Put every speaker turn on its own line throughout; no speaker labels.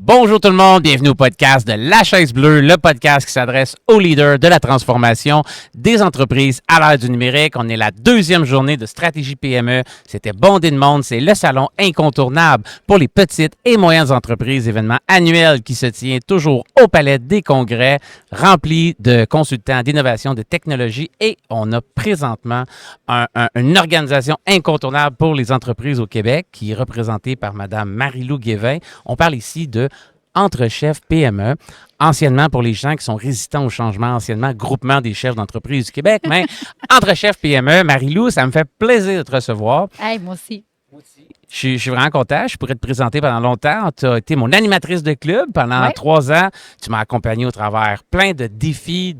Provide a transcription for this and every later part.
Bonjour tout le monde, bienvenue au podcast de La Chaise Bleue, le podcast qui s'adresse aux leaders de la transformation des entreprises à l'ère du numérique. On est la deuxième journée de stratégie PME. C'était bondé de monde, c'est le salon incontournable pour les petites et moyennes entreprises, événement annuel qui se tient toujours au Palais des Congrès, rempli de consultants d'innovation, de technologie, et on a présentement une organisation incontournable pour les entreprises au Québec qui est représentée par Mme Marie-Lou Guévin. On parle ici de Entre chefs PME, anciennement pour les gens qui sont résistants au changement, anciennement Groupement des chefs d'entreprise du Québec, mais Entre chefs PME, Marie-Lou, ça me fait plaisir de te recevoir.
Hey, moi aussi.
Je suis vraiment content. Je pourrais te présenter pendant longtemps. Tu as été mon animatrice de club pendant 3 ans. Tu m'as accompagné au travers plein de défis.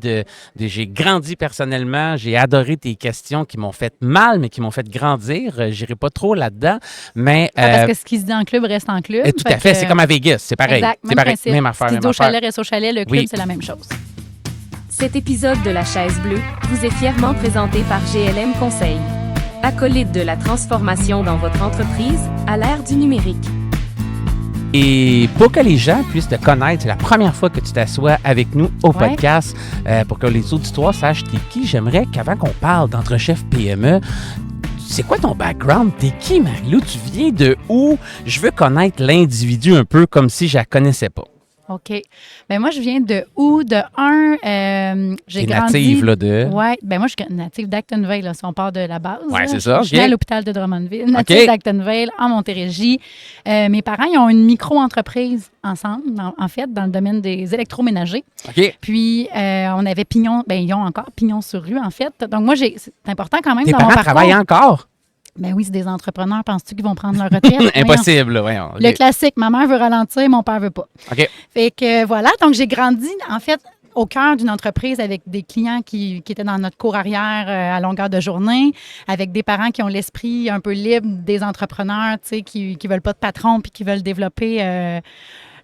J'ai grandi personnellement. J'ai adoré tes questions qui m'ont fait mal, mais qui m'ont fait grandir. Je n'irai pas trop là-dedans. Mais,
parce que ce qui se dit en club reste en club.
Tout à fait. C'est comme à Vegas. C'est pareil.
Exact.
C'est pareil. Même affaire.
Ce qui se dit au chalet reste au chalet. Le club, c'est la même chose.
Cet épisode de La Chaise Bleue vous est fièrement présenté par GLM Conseil. Acolyte de la transformation dans votre entreprise à l'ère du numérique.
Et pour que les gens puissent te connaître, c'est la première fois que tu t'assois avec nous au podcast. Pour que les auditoires sachent t'es qui, j'aimerais qu'avant qu'on parle d'Entre chefs PME, c'est quoi ton background? T'es qui, Marie-Lou? Tu viens de où? Je veux connaître l'individu un peu comme si je la connaissais pas.
OK. Bien, moi, je viens de où? J'ai grandi...
native, là, de...
Oui. Bien, moi, je suis native d'Actonville, là, si on part de la base.
Oui, c'est
ça.
ça.
Je viens à l'hôpital de Drummondville, native d'Actonville, en Montérégie. Mes parents, ils ont une micro-entreprise ensemble, en fait, dans le domaine des électroménagers.
OK.
Puis, on avait pignon... Bien, ils ont encore pignon sur rue, en fait. Donc, moi, c'est important quand même
Tes
dans mon
parents
parcours.
travaillent encore?
Ben oui, c'est des entrepreneurs. Penses-tu qu'ils vont prendre leur retraite?
Impossible, voyons.
Le classique, ma mère veut ralentir, mon père veut pas.
OK.
Fait que voilà, donc j'ai grandi, en fait, au cœur d'une entreprise avec des clients qui étaient dans notre cour arrière à longueur de journée, avec des parents qui ont l'esprit un peu libre des entrepreneurs, tu sais, qui veulent pas de patron puis qui veulent développer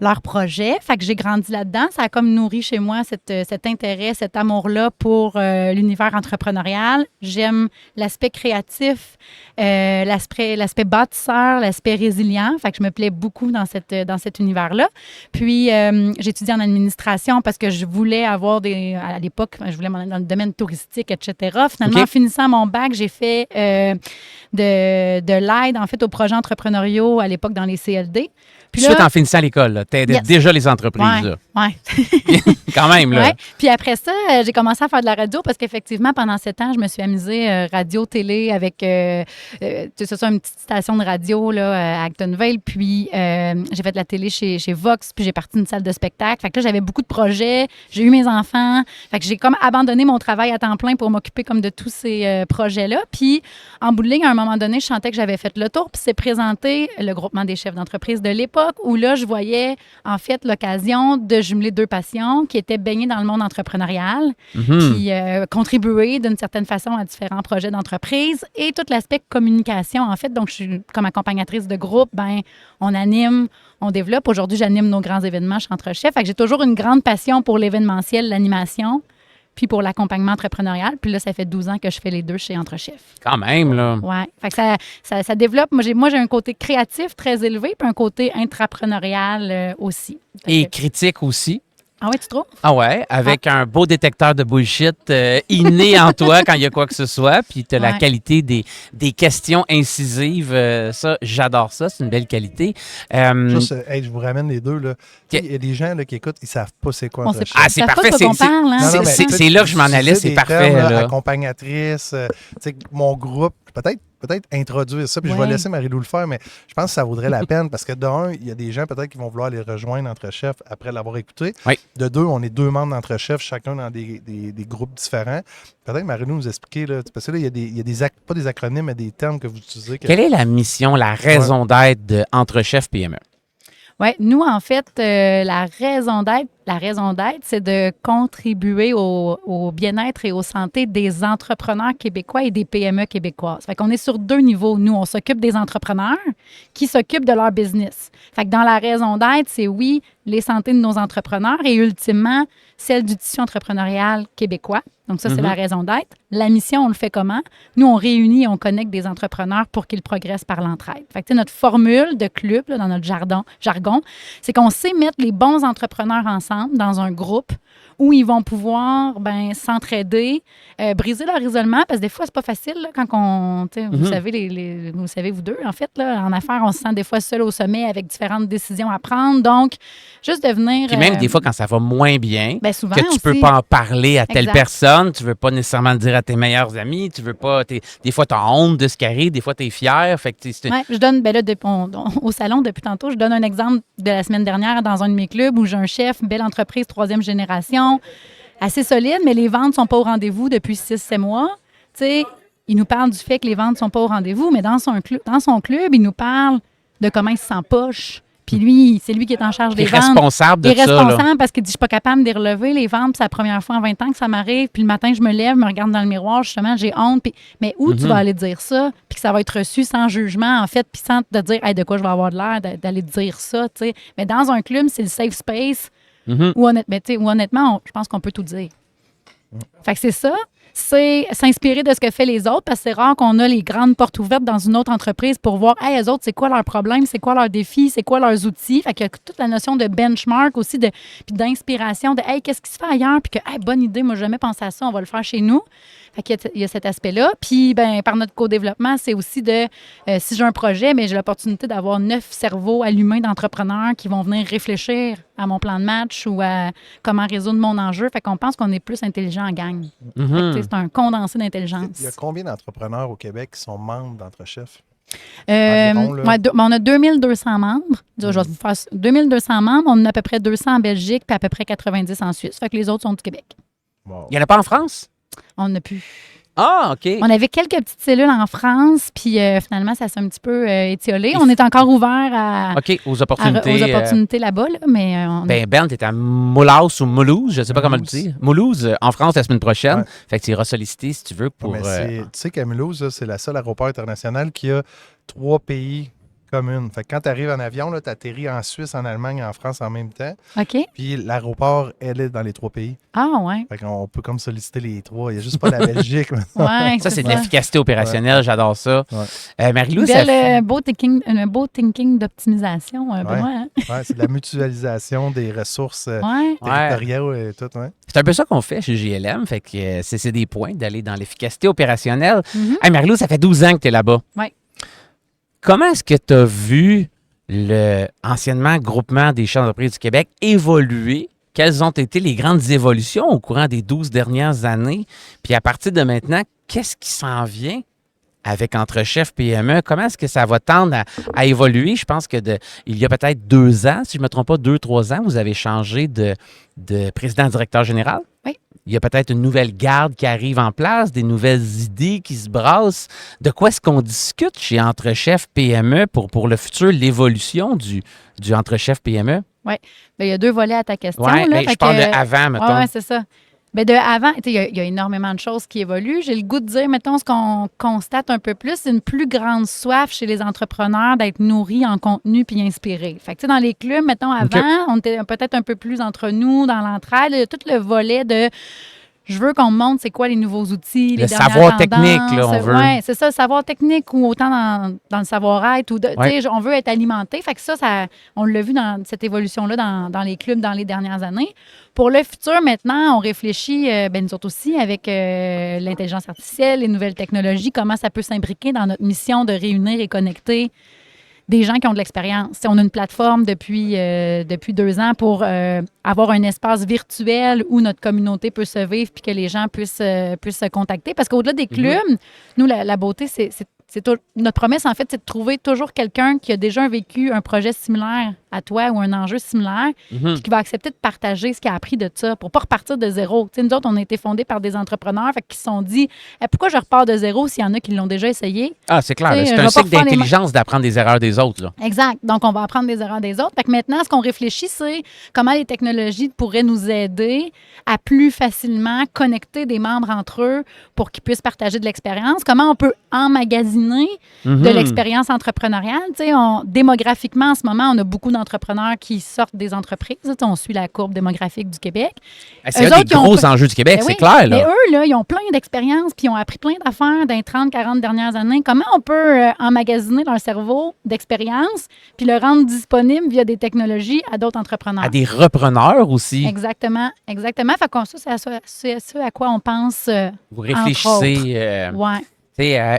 leur projet. Fait que j'ai grandi là-dedans. Ça a comme nourri chez moi cet intérêt, cet amour-là pour l'univers entrepreneurial. J'aime l'aspect créatif, l'aspect bâtisseur, l'aspect résilient. Fait que je me plais beaucoup dans cet univers-là. Puis, j'ai étudié en administration parce que je voulais avoir à l'époque, je voulais m'en aller dans le domaine touristique, etc. Finalement, en finissant mon bac, j'ai fait de l'aide, en fait, aux projets entrepreneuriaux à l'époque dans les CLD. Puis
Suite en finissant l'école, tu aidais déjà les entreprises.
Oui.
Quand même, là.
Ouais. Puis après ça, j'ai commencé à faire de la radio parce qu'effectivement, pendant 7 ans, je me suis amusée radio, télé avec, une petite station de radio là, à Actonville. Puis j'ai fait de la télé chez Vox, puis j'ai parti d'une salle de spectacle. Fait que là, j'avais beaucoup de projets. J'ai eu mes enfants. Fait que j'ai comme abandonné mon travail à temps plein pour m'occuper comme de tous ces projets-là. Puis en bout de ligne, à un moment donné, je sentais que j'avais fait le tour. Puis c'est présenté le groupement des chefs d'entreprise de l'époque où là, je voyais en fait l'occasion de jumeler 2 passions qui étaient baignées dans le monde entrepreneurial, qui contribuaient d'une certaine façon à différents projets d'entreprise et tout l'aspect communication en fait. Donc, je suis comme accompagnatrice de groupe, on anime, on développe. Aujourd'hui, j'anime nos grands événements chez Entre chefs. Fait que j'ai toujours une grande passion pour l'événementiel, l'animation, puis pour l'accompagnement entrepreneurial. Puis là, ça fait 12 ans que je fais les deux chez Entre chefs.
Quand même, là.
Oui. Fait que ça développe. Moi, j'ai un côté créatif très élevé, puis un côté intrapreneurial aussi.
Et critique aussi.
Ah oui, tu trouves?
Ah ouais, avec un beau détecteur de bullshit inné en toi quand il y a quoi que ce soit, puis tu as la qualité des questions incisives. Ça, j'adore ça, c'est une belle qualité.
Juste, je vous ramène les deux. Là. Il y a des gens là, qui écoutent, ils ne savent pas c'est quoi.
C'est parfait. C'est là que je m'en allais, c'est parfait.
Termes,
là.
Accompagnatrice, mon groupe, peut-être introduire ça, puis je vais laisser Marie-Lou le faire, mais je pense que ça vaudrait la peine parce que d'un, il y a des gens peut-être qui vont vouloir les rejoindre Entre chefs après l'avoir écouté.
Oui.
De deux, on est 2 membres d'Entre chefs, chacun dans des groupes différents. Peut-être Marie-Lou nous expliquer, là, parce que là, il y a pas des acronymes, mais des termes que vous utilisez.
Quelle est la mission, la raison d'être de Entre chefs PME?
Oui, nous, en fait, la raison d'être, la raison d'être, c'est de contribuer au bien-être et aux santé des entrepreneurs québécois et des PME québécoises. Fait qu'on est sur 2 niveaux. Nous, on s'occupe des entrepreneurs qui s'occupent de leur business. Fait que dans la raison d'être, c'est oui, les santé de nos entrepreneurs et ultimement, celle du tissu entrepreneurial québécois. Donc ça, c'est la raison d'être. La mission, on le fait comment? Nous, on réunit et on connecte des entrepreneurs pour qu'ils progressent par l'entraide. Fait que notre formule de club, là, dans notre jargon, c'est qu'on sait mettre les bons entrepreneurs ensemble dans un groupe où ils vont pouvoir s'entraider, briser leur isolement, parce que des fois, c'est pas facile là, quand on... Vous savez, vous savez, vous deux, en fait, là, en affaires, on se sent des fois seul au sommet avec différentes décisions à prendre. Donc, juste devenir...
Puis même des fois, quand ça va moins bien,
souvent
que tu peux
aussi.
pas en parler à telle
Exact.
personne, tu veux pas nécessairement le dire à tes meilleurs amis, tu veux pas... Des fois, tu as honte de ce qui arrive, des fois, tu es fier. Fait que
Ouais, je donne, là, au salon, depuis tantôt, je donne un exemple de la semaine dernière dans un de mes clubs où j'ai un chef, belle entreprise, 3e génération, assez solide, mais les ventes sont pas au rendez-vous depuis 6-7 mois. Tu sais, il nous parle du fait que les ventes sont pas au rendez-vous, mais dans son club, il nous parle de comment il se sent poche. Puis lui, c'est lui qui est en charge
tu es
des ventes.
responsable de
Il est
ça. Là.
responsable parce qu'il dit, je suis pas capable de les relever, les ventes. C'est la première fois en 20 ans que ça m'arrive. Puis le matin, je me lève, je me regarde dans le miroir, justement, j'ai honte. Mais où tu vas aller dire ça? Puis que ça va être reçu sans jugement, en fait, puis sans te dire, hey, de quoi je vais avoir de l'air d'aller dire ça, tu sais. Mais dans un club, c'est le safe space où, honnêtement, je pense qu'on peut tout dire. Fait que c'est ça. C'est s'inspirer de ce que fait les autres, parce que c'est rare qu'on a les grandes portes ouvertes dans une autre entreprise pour voir, hey, eux autres, c'est quoi leurs problèmes, c'est quoi leurs défis, c'est quoi leurs outils. Fait qu'il y a toute la notion de benchmark aussi, puis d'inspiration, de, hey, qu'est-ce qui se fait ailleurs, puis que, hey, bonne idée, moi, j'ai jamais pensé à ça, on va le faire chez nous. Fait qu'il y a cet aspect-là. Puis, par notre co-développement, c'est aussi de, si j'ai un projet, mais j'ai l'opportunité d'avoir 9 cerveaux allumés d'entrepreneurs qui vont venir réfléchir à mon plan de match ou à comment résoudre mon enjeu. Fait qu'on pense qu'on est plus intelligent en gang. Fait que, c'est un condensé d'intelligence.
Il y a combien d'entrepreneurs au Québec qui sont membres d'Entrechef?
On a 2200 membres. Je vais vous faire 2200 membres. On en a à peu près 200 en Belgique puis à peu près 90 en Suisse. Fait que les autres sont du Québec.
Wow.
Il n'y en a pas en France?
On n'a plus.
Ah, OK.
On avait quelques petites cellules en France, puis finalement, ça s'est un petit peu étiolé. On est encore ouvert
OK, aux
aux
opportunités.
opportunités là-bas, là, mais
Ben, tu es à Moulhouse ou Moulouse, je ne sais pas comment le
Moulouse.
dire. Moulouse, en France, la semaine prochaine.
Ouais.
Fait que tu iras solliciter si tu veux pour...
Mais tu sais qu'à Mulhouse, là, c'est la seule aéroport international qui a 3 pays communes. Fait que quand tu arrives en avion, tu atterris en Suisse, en Allemagne, en France en même temps.
OK.
Puis l'aéroport, elle est dans les 3 pays.
Ah, ouais.
Fait qu'on peut comme solliciter les 3. Il n'y a juste pas la Belgique.
Ouais,
ça, c'est de l'efficacité opérationnelle. J'adore ça.
Ouais.
Marie-Lou, ça
un beau thinking d'optimisation, Benoît. Hein?
Ouais, c'est de la mutualisation des ressources
Ouais.
territoriales et tout. Ouais.
c'est un peu ça qu'on fait chez JLM. Fait que c'est des points d'aller dans l'efficacité opérationnelle.
Mhm.
Hey, Marie-Lou, ça fait 12 ans que tu es là-bas.
Ouais.
Comment est-ce que tu as vu le anciennement groupement des chefs d'entreprise du Québec évoluer? Quelles ont été les grandes évolutions au courant des 12 dernières années? Puis à partir de maintenant, qu'est-ce qui s'en vient avec Entrechef PME? Comment est-ce que ça va tendre à évoluer? Je pense que il y a peut-être 2 ans, si je ne me trompe pas, 2-3 ans, vous avez changé de président-directeur général.
Oui.
Il y a peut-être une nouvelle garde qui arrive en place, des nouvelles idées qui se brassent. De quoi est-ce qu'on discute chez Entrechef PME pour le futur, l'évolution du Entrechef PME?
Oui. Il y a 2 volets à ta question.
Oui,
là,
mais je parle de avant, mettons.
Oui, c'est ça. Mais de avant, il y a énormément de choses qui évoluent. J'ai le goût de dire, mettons, ce qu'on constate un peu plus, c'est une plus grande soif chez les entrepreneurs d'être nourris en contenu puis inspirés. Fait que, dans les clubs, mettons, avant, on était peut-être un peu plus entre nous, dans l'entraide. Il y a tout le volet de... Je veux qu'on me montre c'est quoi les nouveaux outils, les dernières
savoir
tendances.
technique, là, on veut.
Oui, c'est ça, le savoir technique ou autant dans le savoir-être.
Ouais.
On veut être alimenté. Fait que ça on l'a vu dans cette évolution-là dans les clubs dans les dernières années. Pour le futur, maintenant, on réfléchit, nous autres aussi, avec l'intelligence artificielle, les nouvelles technologies, comment ça peut s'imbriquer dans notre mission de réunir et connecter des gens qui ont de l'expérience. On a une plateforme depuis 2 ans pour avoir un espace virtuel où notre communauté peut se vivre puis que les gens puissent se contacter. Parce qu'au-delà des clubs, nous, la beauté, c'est notre promesse, en fait, c'est de trouver toujours quelqu'un qui a déjà vécu un projet similaire à toi ou un enjeu similaire, puis qui va accepter de partager ce qu'il a appris de ça pour pas repartir de zéro. Tu sais, nous autres, on a été fondés par des entrepreneurs qui se sont dit pourquoi je repars de zéro s'il y en a qui l'ont déjà essayé?
Ah, c'est clair.
Tu sais,
C'est
je
un
vais pas
cycle
refaire les
d'intelligence d'apprendre des erreurs des autres. Là.
Exact. Donc, on va apprendre des erreurs des autres. Fait que maintenant, ce qu'on réfléchit, c'est comment les technologies pourraient nous aider à plus facilement connecter des membres entre eux pour qu'ils puissent partager de l'expérience. Comment on peut emmagasiner de l'expérience entrepreneuriale. Tu sais, démographiquement, en ce moment, on a beaucoup d'entrepreneurs qui sortent des entreprises. Tu sais, on suit la courbe démographique du Québec.
C'est un des gros enjeux du Québec, c'est clair. Là.
Mais eux, là, ils ont plein d'expériences puis ils ont appris plein d'affaires dans les 30, 40 dernières années. Comment on peut emmagasiner leur cerveau d'expérience puis le rendre disponible via des technologies à d'autres entrepreneurs?
À des repreneurs aussi.
Exactement. Fait que c'est à ce à quoi on pense.
Vous réfléchissez.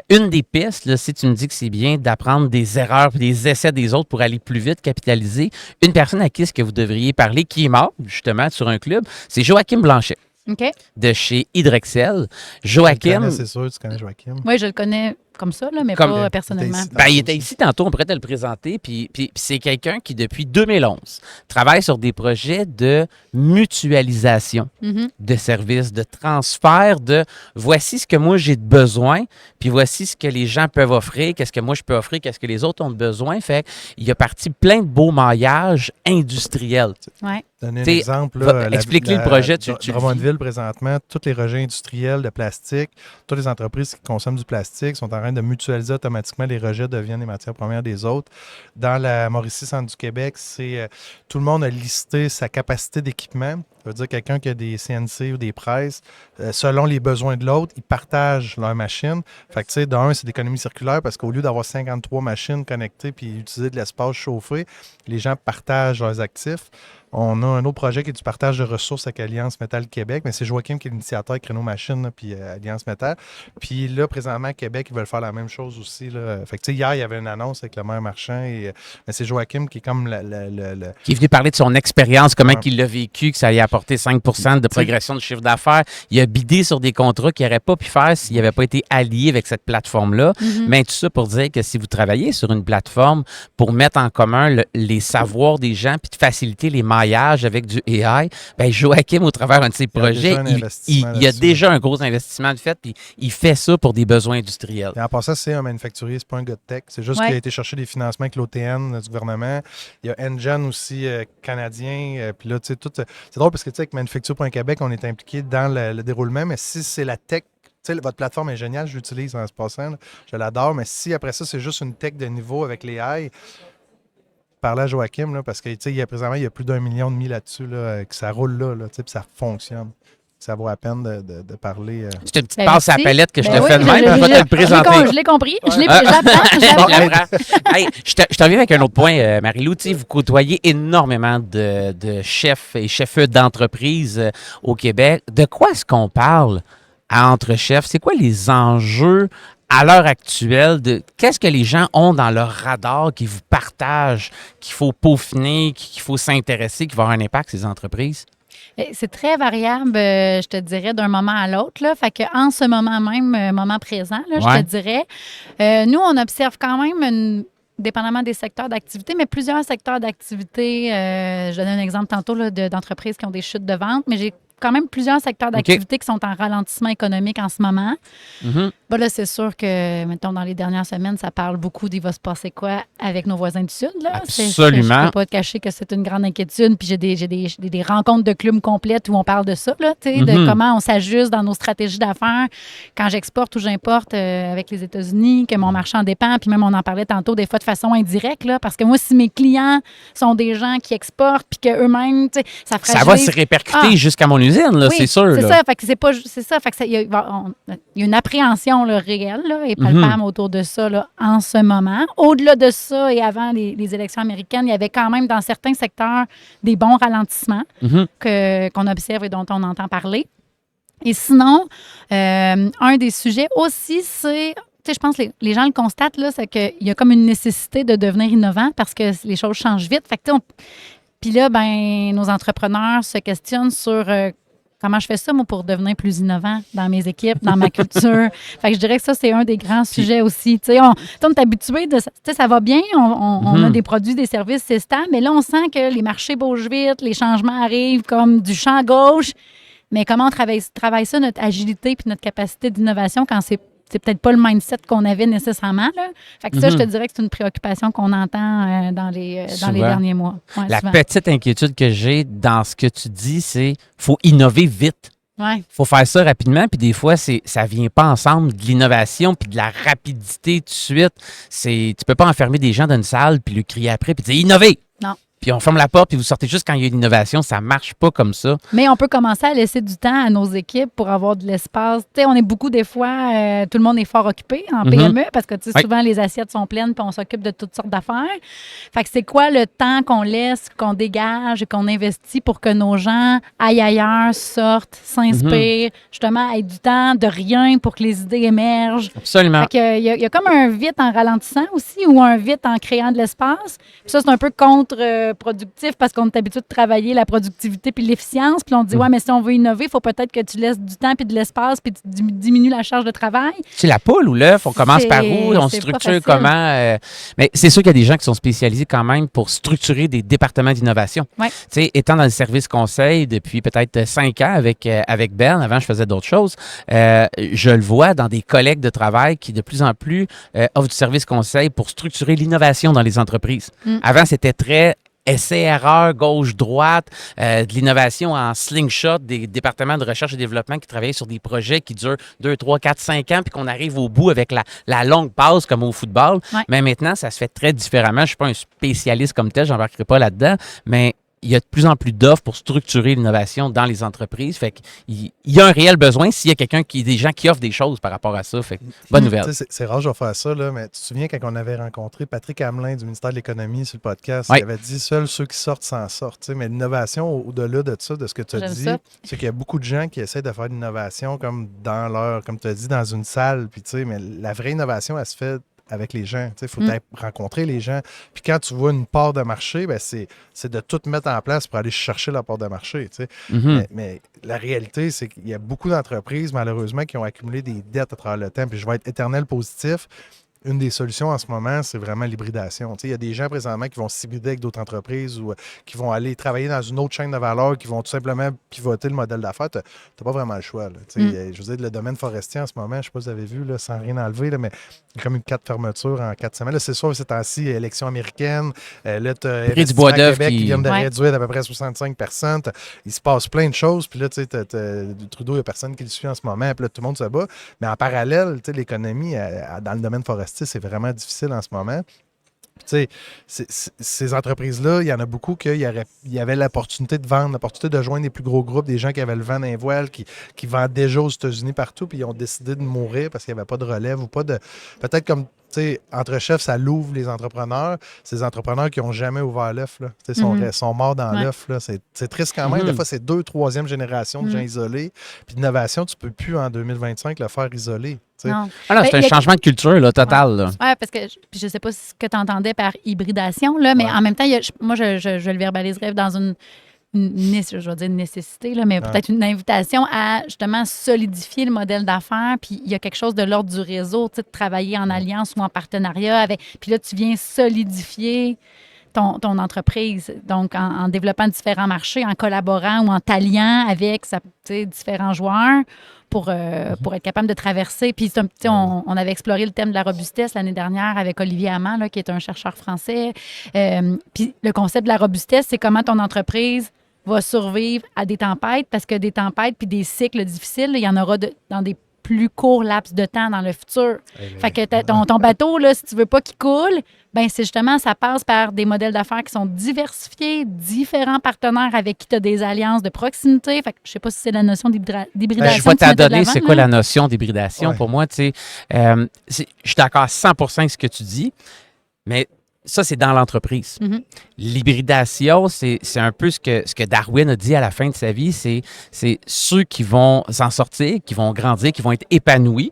Une des pistes, là, si tu me dis que c'est bien d'apprendre des erreurs et des essais des autres pour aller plus vite, capitaliser, une personne à qui est-ce que vous devriez parler, qui est mort, justement, sur un club, c'est Joachim Blanchet.
OK.
De chez Hydrexel. Joachim.
C'est sûr, tu connais Joachim.
Oui, je le connais comme ça, là, mais pas personnellement.
Il était ici tantôt, on pourrait te le présenter. Puis c'est quelqu'un qui, depuis 2011, travaille sur des projets de mutualisation de services, de transfert de voici ce que moi j'ai de besoin, puis voici ce que les gens peuvent offrir, qu'est-ce que moi je peux offrir, qu'est-ce que les autres ont de besoin. Fait il y a parti plein de beaux maillages industriels.
Ouais.
Donner un exemple.
Explique-lui le projet.
Drummondville, présentement, tous les rejets industriels de plastique, toutes les entreprises qui consomment du plastique sont en train de mutualiser automatiquement les rejets deviennent les matières premières des autres. Dans la Mauricie, centre du Québec, tout le monde a listé sa capacité d'équipement. Ça veut dire quelqu'un qui a des CNC ou des presses, selon les besoins de l'autre, ils partagent leurs machines. Fait que, tu sais, d'un, c'est d'économie circulaire parce qu'au lieu d'avoir 53 machines connectées puis utiliser de l'espace chauffé, les gens partagent leurs actifs. On a un autre projet qui est du partage de ressources avec Alliance Métal Québec, mais c'est Joachim qui est l'initiateur avec Renault Machine puis Alliance Métal. Puis là, présentement, à Québec, ils veulent faire la même chose aussi. Là. Fait que, tu sais, hier, il y avait une annonce avec le maire Marchand, mais c'est Joachim qui est comme
qui est venu parler de son expérience, comment il l'a vécu, que ça lui a apporté 5 de progression de chiffre d'affaires. Il a bidé sur des contrats qu'il n'aurait pas pu faire s'il n'avait pas été allié avec cette plateforme-là. Mais tout ça pour dire que si vous travaillez sur une plateforme pour mettre en commun les savoirs des gens puis de faciliter les avec du AI, bien, Joachim, au travers de ses projets, il y a déjà un gros investissement de fait, puis il fait ça pour des besoins industriels.
Et en passant, c'est un manufacturier, c'est pas un gars de tech. C'est juste qu'il a été chercher des financements avec l'OTN du gouvernement. Il y a Engine aussi, canadien. Puis là, tu sais, tout. C'est drôle parce que, tu sais, avec Manufacture.Québec, on est impliqué dans le déroulement, mais si c'est la tech, tu sais, votre plateforme est géniale, je l'utilise en se passant, là, je l'adore, mais si après ça, c'est juste une tech de niveau avec les AI, parler à Joachim, là, parce que présentement, il y a plus d'1,5 million là-dessus, là, que ça roule là, puis ça fonctionne. Ça vaut la peine de parler.
C'est une petite passe à la palette que je te fais de même.
Je
vais te le présenter.
Je l'ai compris. J'apprends.
Hey, je te reviens avec un autre point, Marie-Lou. Vous côtoyez énormément de chefs et chefs d'entreprise au Québec. De quoi est-ce qu'on parle entre chefs? C'est quoi les enjeux à l'heure actuelle, qu'est-ce que les gens ont dans leur radar qui vous partagent, qu'il faut peaufiner, qu'il faut s'intéresser, qui va avoir un impact, ces entreprises?
C'est très variable, je te dirais, d'un moment à l'autre. Là. Fait qu'en ce moment même, moment présent, là, je te dirais, nous, on observe quand même dépendamment des secteurs d'activité, mais plusieurs secteurs d'activité. Je donnais un exemple tantôt là, d'entreprises qui ont des chutes de vente, mais j'ai quand même plusieurs secteurs d'activité qui sont en ralentissement économique en ce moment. Ben là, c'est sûr que, mettons, dans les dernières semaines, ça parle beaucoup d'il va se passer quoi avec nos voisins du Sud. Là.
Absolument.
Je ne peux pas te cacher que c'est une grande inquiétude. Puis j'ai des rencontres de clubs complètes où on parle de ça, là, de comment on s'ajuste dans nos stratégies d'affaires quand j'exporte ou j'importe avec les États-Unis, que mon marché en dépend. Puis même, on en parlait tantôt des fois de façon indirecte. Là, parce que moi, si mes clients sont des gens qui exportent puis qu'eux-mêmes, ça fragilise...
Ça va se répercuter jusqu'à mon usine, là,
oui,
c'est sûr.
C'est ça. Fait que c'est ça. Fait que il y a une appréhension là, réelle là, et palpable autour de ça là, en ce moment. Au-delà de ça et avant les élections américaines, il y avait quand même dans certains secteurs des bons ralentissements qu'on observe et dont on entend parler. Et sinon, un des sujets aussi, c'est... Tu sais, je pense que les gens le constatent, là, c'est qu'il y a comme une nécessité de devenir innovant parce que les choses changent vite. Fait que, puis là, ben, nos entrepreneurs se questionnent sur comment je fais ça, moi, pour devenir plus innovant dans mes équipes, dans ma culture. Fait que je dirais que ça, c'est un des grands sujets aussi. Tu sais, on est habitué de... Tu sais, ça va bien, on a des produits, des services, c'est stable, mais là, on sent que les marchés bougent vite, les changements arrivent comme du champ gauche. Mais comment on travaille ça, notre agilité puis notre capacité d'innovation quand c'est peut-être pas le mindset qu'on avait nécessairement. Là. Fait que ça, je te dirais que c'est une préoccupation qu'on entend dans les derniers mois. Ouais,
La
souvent.
petite inquiétude que j'ai dans ce que tu dis, c'est faut innover vite.
Ouais.
Faut faire ça rapidement, puis des fois, ça vient pas ensemble de l'innovation puis de la rapidité tout de suite. Tu peux pas enfermer des gens dans une salle puis lui crier après puis dire « Innovez! »
Non.
Puis on ferme la porte puis vous sortez juste quand il y a une innovation. Ça marche pas comme ça.
Mais on peut commencer à laisser du temps à nos équipes pour avoir de l'espace. Tu sais, on est beaucoup des fois, tout le monde est fort occupé en PME parce que tu sais, souvent les assiettes sont pleines puis on s'occupe de toutes sortes d'affaires. Fait que c'est quoi le temps qu'on laisse, qu'on dégage et qu'on investit pour que nos gens aillent ailleurs, sortent, s'inspirent, justement, aient du temps de rien pour que les idées émergent.
Absolument.
Fait que il y a comme un vite en ralentissant aussi ou un vite en créant de l'espace. Puis ça, c'est un peu contre-productif parce qu'on est habitué de travailler la productivité puis l'efficience. Puis on dit, ouais, mais si on veut innover, il faut peut-être que tu laisses du temps puis de l'espace puis tu diminues la charge de travail.
C'est la poule ou l'œuf? On commence par où? On
c'est
structure
pas facile.
comment? Mais c'est sûr qu'il y a des gens qui sont spécialisés quand même pour structurer des départements d'innovation.
Ouais.
Tu sais, étant dans le service conseil depuis peut-être 5 ans avec Ben, avant je faisais d'autres choses, je le vois dans des collègues de travail qui de plus en plus offrent du service conseil pour structurer l'innovation dans les entreprises. Avant, c'était très essai-erreur, gauche-droite, de l'innovation en slingshot, des départements de recherche et développement qui travaillaient sur des projets qui durent 2, 3, 4, 5 ans, puis qu'on arrive au bout avec la longue pause comme au football.
Ouais.
Mais maintenant, ça se fait très différemment. Je ne suis pas un spécialiste comme tel, je n'embarquerai pas là-dedans, mais il y a de plus en plus d'offres pour structurer l'innovation dans les entreprises. Fait qu'il y a un réel besoin s'il y a des gens qui offrent des choses par rapport à ça. Fait que, bonne nouvelle.
Tu sais, c'est rare, je vais faire ça, là, mais tu te souviens quand on avait rencontré Patrick Hamelin du ministère de l'Économie sur le podcast,
Oui.
il avait dit « Seuls ceux qui sortent s'en sortent ». Tu sais, mais l'innovation, au-delà de ça, de ce que tu as
J'aime
dit,
ça.
c'est qu'il y a beaucoup de gens qui essaient de faire de l'innovation comme comme tu as dit, dans une salle. Puis, tu sais, mais la vraie innovation, elle se fait avec les gens. Il faut rencontrer les gens. Puis quand tu vois une part de marché, ben c'est de tout mettre en place pour aller chercher la part de marché. Tu sais. Mais la réalité, c'est qu'il y a beaucoup d'entreprises, malheureusement, qui ont accumulé des dettes à travers le temps. Puis je vais être éternel positif. Une des solutions en ce moment, c'est vraiment l'hybridation. Tu sais, il y a des gens présentement qui vont s'hybrider avec d'autres entreprises ou qui vont aller travailler dans une autre chaîne de valeur, qui vont tout simplement pivoter le modèle d'affaires. Tu n'as pas vraiment le choix. Là. Tu sais, je veux dire, le domaine forestier en ce moment, je ne sais pas si vous avez vu, là, sans rien enlever, là, mais il y a comme eu 4 fermetures en 4 semaines. Là, c'est sûr, ces temps-ci, élection américaine. Là, tu as
Prix du bois d'œuf
qui viennent de
Ouais.
réduire d'à peu près 65 personnes. Il se passe plein de choses. Puis là, tu sais, Trudeau, il n'y a personne qui le suit en ce moment. Puis là, tout le monde se bat. Mais en parallèle, tu sais, l'économie dans le domaine forestier, c'est vraiment difficile en ce moment. Tu sais, ces entreprises-là, il y en a beaucoup il y avait l'opportunité de vendre, l'opportunité de joindre des plus gros groupes, des gens qui avaient le vent dans les voiles, qui vendent déjà aux États-Unis partout, puis ils ont décidé de mourir parce qu'il n'y avait pas de relève ou pas de... Peut-être comme, tu sais, entre chefs, ça l'ouvre les entrepreneurs. Ces entrepreneurs qui n'ont jamais ouvert l'œuf, là, tu sais, sont morts dans l'œuf. Là. C'est triste quand même. Des fois, c'est 2, 3e génération de gens isolés. Puis l'innovation, tu ne peux plus, en 2025, le faire isolé.
Non.
Ah non, c'est
Ben,
un
il y a-
changement de culture là, total. Là.
Oui, parce que puis je ne sais pas ce que tu entendais par hybridation, là, mais en même temps, moi, je le verbaliserais dans je vais dire une nécessité, là, mais peut-être une invitation à justement solidifier le modèle d'affaires. Puis il y a quelque chose de l'ordre du réseau, tu sais, de travailler en alliance ou en partenariat avec. Puis là, tu viens solidifier ton entreprise. Donc, en développant différents marchés, en collaborant ou en t'alliant avec différents joueurs pour être capable de traverser. Puis, on avait exploré le thème de la robustesse l'année dernière avec Olivier Amand, là, qui est un chercheur français. Puis, le concept de la robustesse, c'est comment ton entreprise va survivre à des tempêtes, parce que des tempêtes puis des cycles difficiles, là, il y en aura dans des plus courts laps de temps dans le futur. Fait que ton bateau, là, si tu veux pas qu'il coule, ben c'est justement, ça passe par des modèles d'affaires qui sont diversifiés, différents partenaires avec qui tu as des alliances de proximité. Fait que je sais pas si c'est la notion d'hybridation.
Je vais
que tu mettais de
t'adonner,
l'avant,
c'est quoi
là.
la notion d'hybridation
Ouais.
pour moi. Tu sais, je suis d'accord à 100% avec ce que tu dis, mais ça, c'est dans l'entreprise.
Mhm.
L'hybridation, c'est un peu ce que Darwin a dit à la fin de sa vie, c'est ceux qui vont s'en sortir, qui vont grandir, qui vont être épanouis.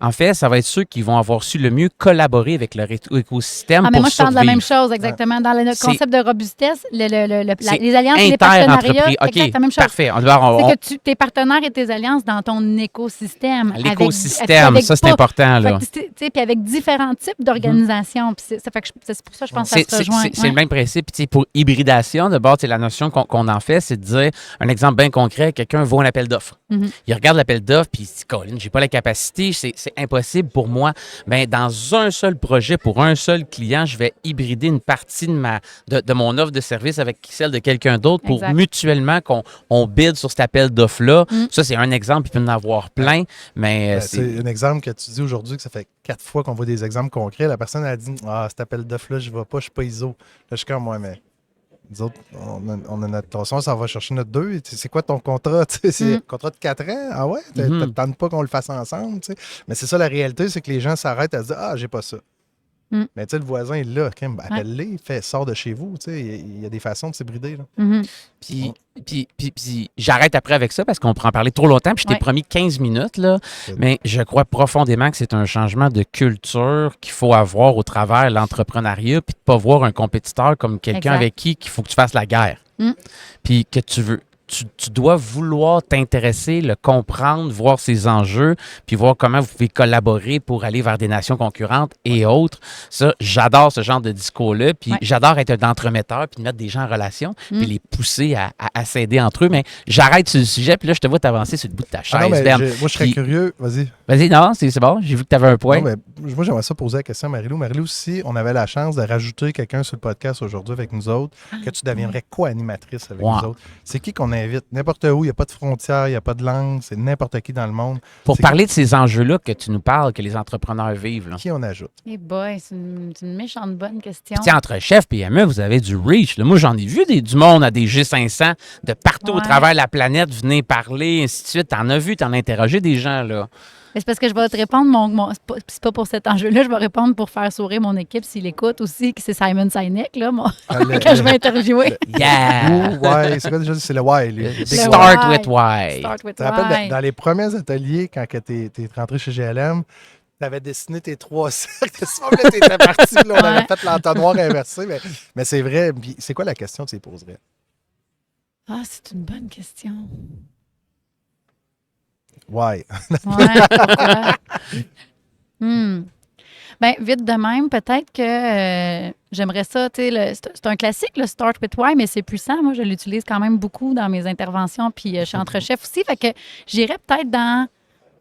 En fait, ça va être ceux qui vont avoir su le mieux collaborer avec leur écosystème
Ah, mais
pour
moi, je parle de la même
survivre.
chose, exactement. Dans le
C'est-
concept de robustesse,
C'est
les alliances et les
Inter-entreprise.
partenariats,
OK,
exact, la même chose.
parfait. On-
C'est que tes partenaires et tes alliances dans ton écosystème.
L'écosystème, ça, c'est important, là.
Puis avec différents types d'organisations. Puis ça fait que c'est pour ça que je pense que ça se rejoint.
C'est le même principe. Puis, pour hybridation, d'abord, la notion qu'on en fait, c'est de dire, un exemple bien concret, quelqu'un voit un appel d'offres.
Mhm.
Il regarde l'appel d'offres, puis il se dit, Colin, j'ai pas la capacité, c'est impossible pour moi. Bien, dans un seul projet, pour un seul client, je vais hybrider une partie de mon offre de service avec celle de quelqu'un d'autre pour
Exact.
mutuellement qu'on bid sur cet appel d'offres-là.
Mm.
Ça, c'est un exemple, il peut y en avoir plein, mais
C'est un exemple que tu dis aujourd'hui que ça fait 4 fois qu'on voit des exemples concrets. La personne a dit cet appel d'offre-là, je ne vais pas, je suis pas ISO. Là, je suis comme moi, mais nous autres, on a notre façon, ça va chercher notre 2. C'est quoi ton contrat? C'est un contrat de 4 ans? Ah ouais? T'attends pas qu'on le fasse ensemble? T'sais? Mais c'est ça la réalité, c'est que les gens s'arrêtent à se dire j'ai pas ça. Mais tu sais, le voisin est là, appelle-les, sors de chez vous. Il y a des façons de s'hybrider.
Mhm.
Puis j'arrête après avec ça parce qu'on pourrait en parler trop longtemps. Puis je t'ai promis 15 minutes, là. Mais je crois profondément que c'est un changement de culture qu'il faut avoir au travers de l'entrepreneuriat, puis de ne pas voir un compétiteur comme quelqu'un
Exact.
avec qui il faut que tu fasses la guerre. Puis que tu dois vouloir t'intéresser, le comprendre, voir ses enjeux, puis voir comment vous pouvez collaborer pour aller vers des nations concurrentes et autres. Ça, j'adore ce genre de discours-là, puis j'adore être un entremetteur, puis mettre des gens en relation, puis les pousser à s'aider entre eux. Mais j'arrête sur le sujet, puis là, je te vois t'avancer sur le bout de ta chaise, Ben.
Moi, je serais curieux. Vas-y.
Vas-y, non, c'est bon, j'ai vu que tu avais un point.
Non, moi, j'aimerais ça poser la question à Marie-Lou. Marie-Lou, si on avait la chance de rajouter quelqu'un sur le podcast aujourd'hui avec nous autres, que tu deviendrais co-animatrice avec nous autres, c'est qui qu'on invite? N'importe où, il n'y a pas de frontières, il n'y a pas de langue, c'est n'importe qui dans le monde.
Pour parler de ces enjeux-là que tu nous parles, que les entrepreneurs vivent. Là.
Qui on ajoute?
Eh boy, c'est une méchante bonne question.
Puis, entre chef PME, vous avez du reach. Là. Moi, j'en ai vu du monde à des G500 de partout au travers de la planète, venir parler, ainsi de suite. T'en as vu, t'en as interrogé des gens, là.
C'est parce que je vais te répondre, c'est pas pour cet enjeu-là, je vais répondre pour faire sourire mon équipe s'il écoute aussi, que c'est Simon Sinek, là, quand je vais interviewer.
Yeah!
Ouais, c'est quoi déjà? C'est le why.
Start with why.
Start with
Tu te rappelles,
why.
dans les premiers ateliers, quand tu es rentré chez GLM, tu avais dessiné tes 3 cercles. Tu étais parti, là, on avait fait l'entonnoir inversé. Mais c'est vrai. Puis c'est quoi la question que tu poserais?
Ah, c'est une bonne question.
Why?
Ouais, pourquoi? Ben, vite de même, peut-être que j'aimerais ça, tu sais, c'est un classique, le Start with Why, mais c'est puissant. Moi, je l'utilise quand même beaucoup dans mes interventions, puis je suis entre chefs aussi. Fait que j'irais peut-être dans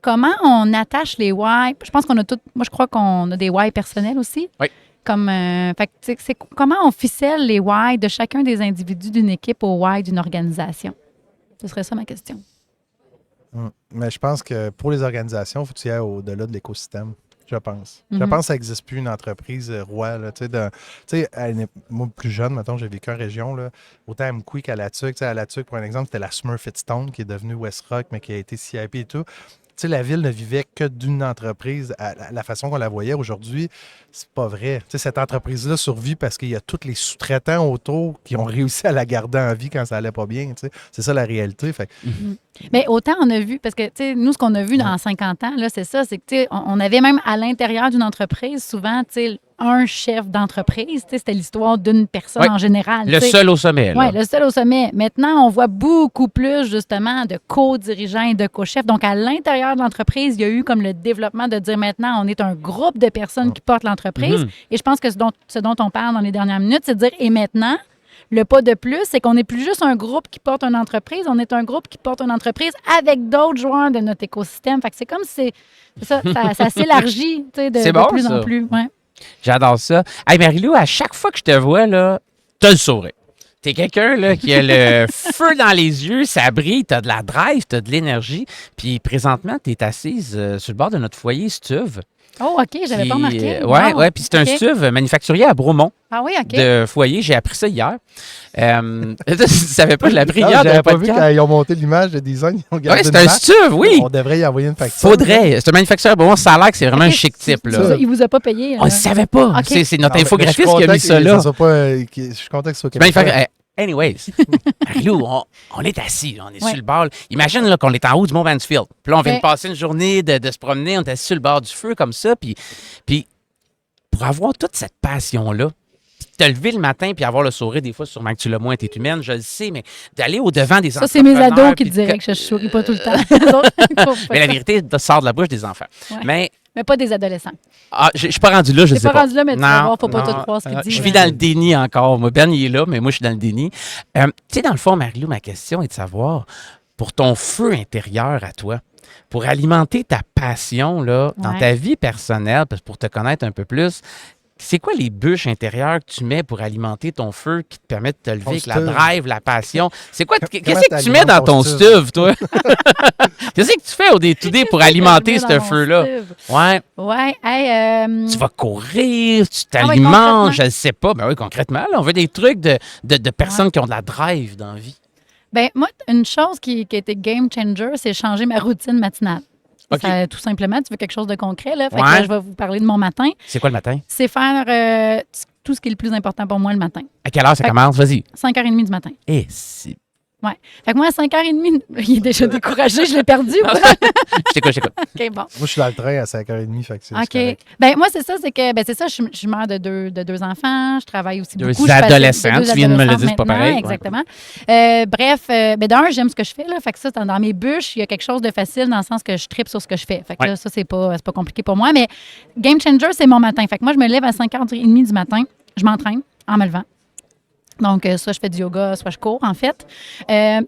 comment on attache les Why. Je pense qu'on a moi, je crois qu'on a des Why personnels aussi.
Oui.
Comme, fait que, c'est comment on ficelle les Why de chacun des individus d'une équipe au Why d'une organisation. Ce serait ça ma question.
Mais je pense que pour les organisations, il faut que tu ailles au-delà de l'écosystème. Je pense. Je pense que ça n'existe plus une entreprise roi. Là, moi, plus jeune, mettons, j'ai vécu en région. Là, autant à Mkoui qu'à La Tuque. À La Tuque, pour un exemple, c'était la Smurfit-Stone qui est devenue West Rock, mais qui a été CIP et tout. La ville ne vivait que d'une entreprise à la façon qu'on la voyait aujourd'hui. C'est pas vrai. Cette entreprise-là survit parce qu'il y a tous les sous-traitants autour qui ont réussi à la garder en vie quand ça allait pas bien. C'est ça la réalité. Fait.
Mais autant on a vu, parce que nous, ce qu'on a vu dans 50 ans, là, c'est ça, c'est que on avait même à l'intérieur d'une entreprise, souvent, un chef d'entreprise. C'était l'histoire d'une personne en général.
Le seul au sommet.
Oui, le seul au sommet. Maintenant, on voit beaucoup plus, justement, de co-dirigeants et de co-chefs. Donc, à l'intérieur de l'entreprise, il y a eu comme le développement de dire maintenant, on est un groupe de personnes qui portent l'entreprise. Et je pense que ce dont on parle dans les dernières minutes, c'est de dire, et maintenant, le pas de plus, c'est qu'on n'est plus juste un groupe qui porte une entreprise, on est un groupe qui porte une entreprise avec d'autres joueurs de notre écosystème. Fait que c'est comme si ça s'élargit de plus en plus. Ouais.
J'adore ça. Hey, Marie-Lou, à chaque fois que je te vois, là, t'as le sourire. T'es quelqu'un là, qui a le feu dans les yeux, ça brille, t'as de la drive, t'as de l'énergie. Puis présentement, t'es assise sur le bord de notre foyer Stuve.
Oh, OK, j'avais pas remarqué.
Oui, puis c'est un Stuve manufacturier à Bromont.
Ah oui, OK.
De foyer. J'ai appris ça hier. Tu savais pas, je l'ai appris hier.
J'avais pas vu quand ils ont monté l'image de design.
Oui, c'est un Stuve, oui.
On devrait y envoyer une facture.
Faudrait. C'est un manufacturier à Bromont. Ça a l'air que c'est vraiment un chic type. Là.
Il vous a pas payé.
On ne savait pas.
Okay.
C'est notre infographiste qui a mis ça là.
Je suis content que ce soit québécois.
Anyways, Marie-Lou, on est assis, là, on est
Ouais.
sur le bord. Imagine là, qu'on est en haut du Mont Mansfield. Puis là, on vient
Ouais.
de passer une journée de se promener, on est assis sur le bord du feu comme ça. Puis pour avoir toute cette passion-là, puis te lever le matin puis avoir le sourire, des fois, sûrement que tu l'as moins, t'es humaine, je le sais, mais d'aller au-devant des
Ça, c'est mes
entrepreneurs,
ados qui
puis
te diraient
que-
que je souris pas tout le temps. Les autres, ils trouvent pas
Mais la
ça.
vérité sort de la bouche des enfants.
Ouais. Mais pas des adolescents.
Je suis pas rendu là, je
T'es
sais
pas
pas.
rendu là, mais tu vas voir, faut pas
non,
tout croire ce qu'il dit,
Je
là.
vis dans le déni encore. Moi, Ben, il est là, mais moi, je suis dans le déni. Tu sais, dans le fond, Marie-Lou, ma question est de savoir, pour ton feu intérieur à toi, pour alimenter ta passion là, dans
Ouais.
ta vie personnelle, parce que pour te connaître un peu plus, c'est quoi les bûches intérieures que tu mets pour alimenter ton feu qui te permet de te lever
Ton
avec la
stuve.
drive, la passion? C'est quoi?
Comment
Qu'est-ce que tu mets dans
t'alimentes
ton
ton
stuve, toi? Qu'est-ce que tu fais au day-to-day pour alimenter
Dans
ce
mon
feu-là?
stuve.
Ouais.
Ouais. Hey,
Tu vas courir, tu
Ah oui,
t'alimentes,
concrètement.
je ne sais pas. Ben oui, concrètement, là, on veut des trucs de personnes qui ont de la drive dans la vie.
ben, moi, une chose qui a été game changer, c'est changer ma routine matinale.
OK.
Ça, tout simplement, tu veux quelque chose de concret, là. Fait que
Ouais.
là, je vais vous parler de mon matin.
C'est quoi le matin?
C'est faire tout ce qui est le plus important pour moi le matin.
À quelle heure ça
Fait-
commence? Vas-y.
5h30 du matin.
Eh, si.
Fait que moi, à 5h30, il est déjà découragé, je l'ai perdu.
Je t'écoute.
OK, bon.
Moi, je suis dans le train à 5h30, fait que c'est
OK.
correct.
Ben moi, c'est ça, je suis mère de deux enfants, je travaille aussi
Deux
beaucoup. je fais-
adolescents,
deux
tu viens de me le
adolescents
dire, c'est pas
maintenant,
pareil, ouais.
Exactement. Bref, ben d'un, j'aime ce que je fais, là. Fait que ça, dans mes bûches, il y a quelque chose de facile dans le sens que je tripe sur ce que je fais. Fait que
Ouais.
là, ça, c'est pas compliqué pour moi. Mais game changer, c'est mon matin. Fait que moi, je me lève à 5h30 du matin, je m'entraîne en me levant. Donc, soit je fais du yoga, soit je cours, en fait.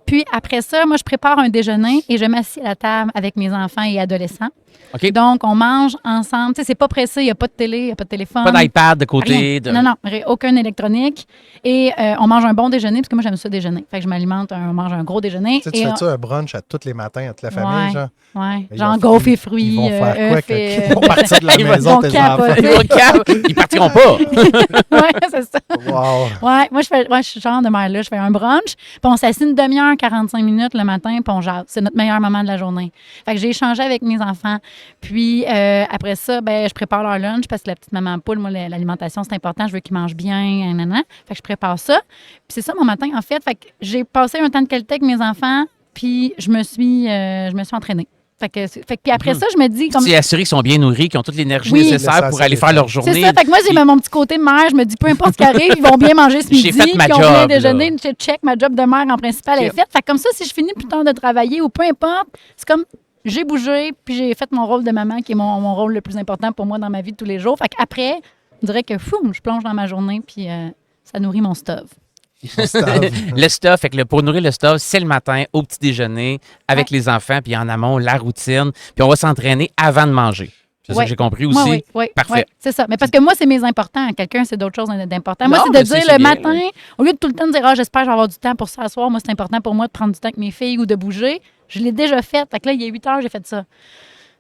Puis après ça, moi, je prépare un déjeuner et je m'assieds à la table avec mes enfants et adolescents.
OK.
Donc, on mange ensemble. Tu sais, c'est pas pressé, il n'y a pas de télé, il n'y a pas de téléphone.
Pas d'iPad de côté.
Rien.
De...
Non, non, aucun électronique. Et on mange un bon déjeuner, parce que moi, j'aime ça déjeuner. Fait que je m'alimente, on mange un gros déjeuner.
Tu sais, tu
et
fais-tu un brunch à tous les matins à toute la famille,
Ouais.
genre?
Ouais,
Ils
genre
vont-
gaufres et fruits.
Ils vont faire quoi
œufs
quand
et,
ils vont partir de la
Ils vont
maison, tes
capoter.
enfants?
Ils partiront pas.
ouais, c'est ça.
Wow!
Ouais, moi, je suis ce genre de mère-là. Je fais un brunch, puis on s'assied une demi-heure, 45 minutes le matin, puis on jase. C'est notre meilleur moment de la journée. Fait que j'ai échangé avec mes enfants. Puis après ça, ben, je prépare leur lunch parce que la petite maman poule, moi, l'alimentation, c'est important. Je veux qu'ils mangent bien, nanana. Fait que je prépare ça. Puis c'est ça mon matin, en fait. Fait que j'ai passé un temps de qualité avec mes enfants, puis je me suis entraînée. Fait que puis après ça, je me dis...
Tu t'es assuré qu'ils sont bien nourris, qu'ils ont toute l'énergie
Oui.
nécessaire pour aller faire leur journée.
C'est ça. Fait que moi, j'ai mon petit côté de mère. Je me dis, peu importe ce qui arrive, ils vont bien manger ce
J'ai
midi.
fait ma
Puis on vient
job,
déjeuner,
là.
je check, ma job de mère en principal est
Ok.
faite. Fait que comme ça, si je finis plus tard de travailler ou peu importe, c'est comme j'ai bougé, puis j'ai fait mon rôle de maman, qui est mon rôle le plus important pour moi dans ma vie de tous les jours. Fait qu'après, on dirait que fou, je plonge dans ma journée, puis ça nourrit mon stuff.
Le stuff, fait que pour nourrir le stuff, c'est le matin au petit déjeuner avec les enfants, puis en amont, la routine. Puis on va s'entraîner avant de manger. C'est ça
Ouais.
que j'ai compris aussi.
Oui, oui,
Parfait.
ouais, c'est ça. Mais parce que moi, c'est mes importants. Quelqu'un, c'est d'autres choses d'important. Moi,
Non,
c'est
mais
de dire
c'est
le
bien,
matin,
là.
au lieu de tout le temps dire, j'espère que je vais avoir du temps pour s'asseoir. Moi, c'est important pour moi de prendre du temps avec mes filles ou de bouger. Je l'ai déjà fait. Fait que là, il y a 8 heures, j'ai fait ça.